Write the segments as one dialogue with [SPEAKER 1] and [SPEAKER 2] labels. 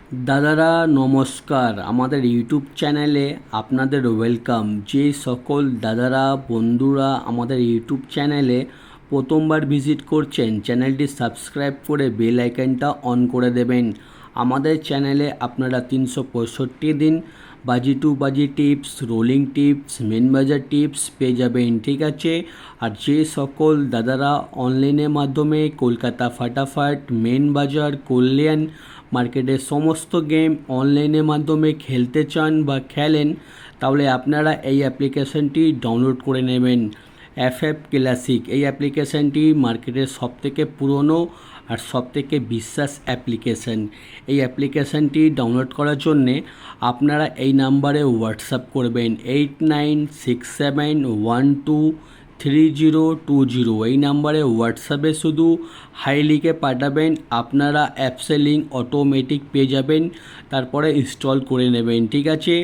[SPEAKER 1] দাদারা নমস্কার, আমাদের ইউটিউব চ্যানেলে আপনাদের ওয়েলকাম। যে সকল দাদারা বন্ধুরা আমাদের ইউটিউব চ্যানেলে প্রথমবার ভিজিট করছেন, চ্যানেলটি সাবস্ক্রাইব করে বেল আইকনটা অন করে দেবেন। আমাদের চ্যানেলে আপনারা 365 দিন বাজি টু বাজি টিপস, রোলিং টিপস, মেন বাজার টিপস পেয়ে যাবেন, ঠিক আছে। আর যে সকল দাদারা অনলাইনের মাধ্যমে কলকাতা ফাটাফাট, মেন বাজার, কল্যাণ মার্কেটের সমস্ত গেম অনলাইনের মাধ্যমে খেলতে চান বা খেলেন, তাহলে আপনারা এই অ্যাপ্লিকেশনটি ডাউনলোড করে নেবেন। FF ক্লাসিক এই অ্যাপ্লিকেশানটি মার্কেটের সবথেকে পুরনো আর সবথেকে বিশ্বাস অ্যাপ্লিকেশান। এই অ্যাপ্লিকেশানটি ডাউনলোড করার জন্যে আপনারা এই নাম্বারে হোয়াটসঅ্যাপ করবেন 8967123020। এই নাম্বারে হোয়াটসঅ্যাপে শুধু হাই লিখে পাঠাবেন, আপনারা অ্যাপসের লিঙ্ক অটোমেটিক পেয়ে যাবেন, তারপরে ইনস্টল করে নেবেন, ঠিক আছে।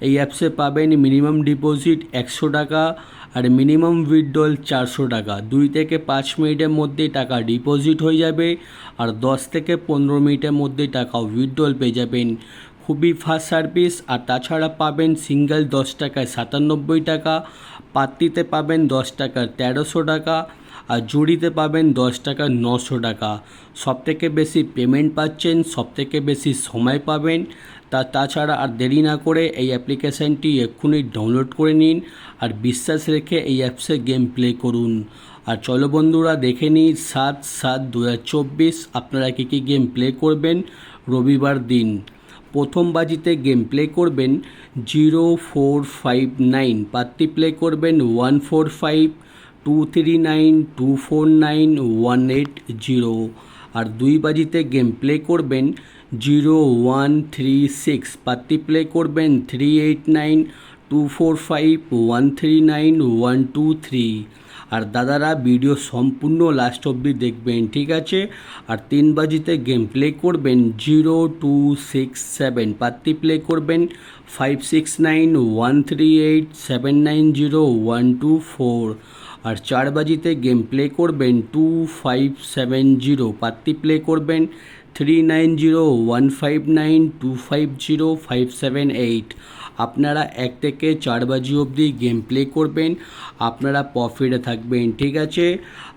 [SPEAKER 1] এই অ্যাপসে পাবেন মিনিমাম ডিপোজিট 100 টাকা আর মিনিমাম উইথড্রল 400 টাকা। 2 থেকে 5 মিনিটের মধ্যেই টাকা ডিপোজিট হয়ে যাবে আর 10 থেকে 15 মিনিটের মধ্যেই টাকা উইথড্রল পেয়ে যাবেন। খুবই ফাস্ট সার্ভিস। আর তাছাড়া পাবেন সিঙ্গেল 10 টাকায় 97 টাকা, পাত্তিতে পাবেন 10 টাকার 1300 টাকা, আর জুড়িতে পাবেন 10 টাকার 900 টাকা। সবথেকে বেশি পেমেন্ট পাচ্ছেন, সবথেকে বেশি সময় পাবেন। তাছাড়া আর দেরি না করে এই অ্যাপ্লিকেশানটি এক্ষুনি ডাউনলোড করে নিন আর বিশ্বাস রেখে এই অ্যাপসে গেম প্লে করুন। আর চলো বন্ধুরা, দেখে নিই 7/7/2024 আপনারা কী গেম প্লে করবেন রবিবার দিন। প্রথম বাজিতে গেম প্লে করবেন 0459, পাত্তি প্লে করবেন 145239249180। আর 2 বাজিতে গেম প্লে করবেন 0136, পাত্তি প্লে করবেন 389245139123। আর দাদারা ভিডিও সম্পূর্ণ লাস্ট অবধি দেখবেন, ঠিক আছে। আর 3 বাজিতে গেম প্লে করবেন 0267, পাত্তি প্লে করবেন 569138790124। আর 4 বাজিতে গেম প্লে করবেন 2570, পাত্তি প্লে করবেন 390159250578। আপনারা 1 থেকে 4 বাজি অবধি গেম প্লে করবেন, আপনারা প্রফিটে থাকবেন, ঠিক আছে।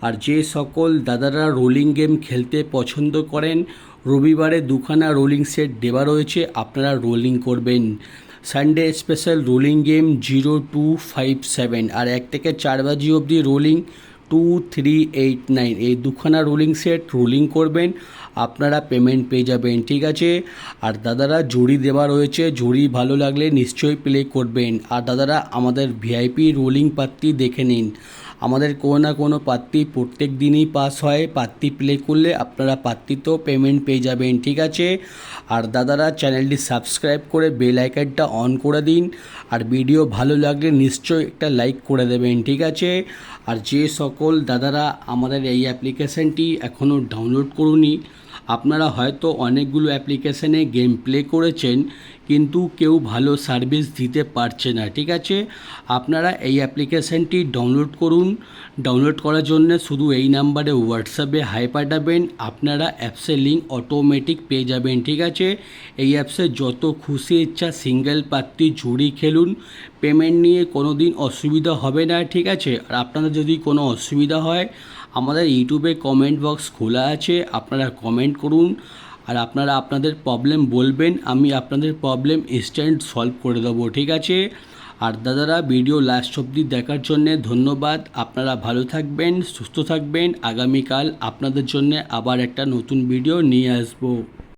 [SPEAKER 1] আর যে সকল দাদারা রোলিং গেম খেলতে পছন্দ করেন, রবিবারে 2খানা রোলিং সেট দেওয়া রয়েছে, আপনারা রোলিং করবেন। সানডে স্পেশাল রোলিং গেম 0257 আর 1 থেকে 4 বাজি অবধি রোলিং 2389। এই 2খানা রোলিং সেট রোলিং করবেন, আপনারা পেমেন্ট পেয়ে যাবেন, ঠিক আছে। আর দাদারা জুড়ি দেওয়া রয়েছে, জুড়ি ভালো লাগলে নিশ্চয়ই প্লে করবেন। আর দাদারা আমাদের ভিআইপি রোলিং পাত্তি দেখে নিন, আমাদের কোনো না কোনো পাত্তি প্রত্যেক দিনই পাস হয়। পাত্তি প্লে করলে আপনারা পাত্তিতেও পেমেন্ট পেয়ে যাবেন, ঠিক আছে। আর দাদারা চ্যানেলটি সাবস্ক্রাইব করে বেল আইকনটা অন করে দিন। আর ভিডিও ভালো লাগলে নিশ্চয়ই একটা লাইক করে দেবেন, ঠিক আছে। আর যে সকল দাদারা আমাদের এই অ্যাপ্লিকেশানটি এখনও ডাউনলোড করুনি, আপনারা হয়তো অনেকগুলো অ্যাপ্লিকেশানে গেম প্লে করেছেন কিন্তু কেউ ভালো সার্ভিস দিতে পারছে না, ঠিক আছে। আপনারা এই অ্যাপ্লিকেশানটি ডাউনলোড করুন। ডাউনলোড করার জন্য শুধু এই নাম্বারে হোয়াটসঅ্যাপে হাই পাঠাবেন, আপনারা অ্যাপসের লিঙ্ক অটোমেটিক পেয়ে যাবেন, ঠিক আছে। এই অ্যাপসে যত খুশি ইচ্ছা সিঙ্গেল পাত্তি জুড়ি খেলুন, পেমেন্ট নিয়ে কোনো দিন অসুবিধা হবে না, ঠিক আছে। আর আপনাদের যদি কোনো অসুবিধা হয়, আমাদের ইউটিউবে কমেন্ট বক্স খোলা আছে, আপনারা কমেন্ট করুন। আর আপনারা আপনাদের প্রবলেম বলবেন, আমি আপনাদের প্রবলেম ইনস্ট্যান্ট সলভ করে দেবো, ঠিক আছে। আর দাদারা ভিডিও লাস্ট অবধি দেখার জন্যে ধন্যবাদ। আপনারা ভালো থাকবেন, সুস্থ থাকবেন। আগামীকাল আপনাদের জন্য আবার একটা নতুন ভিডিও নিয়ে আসবো।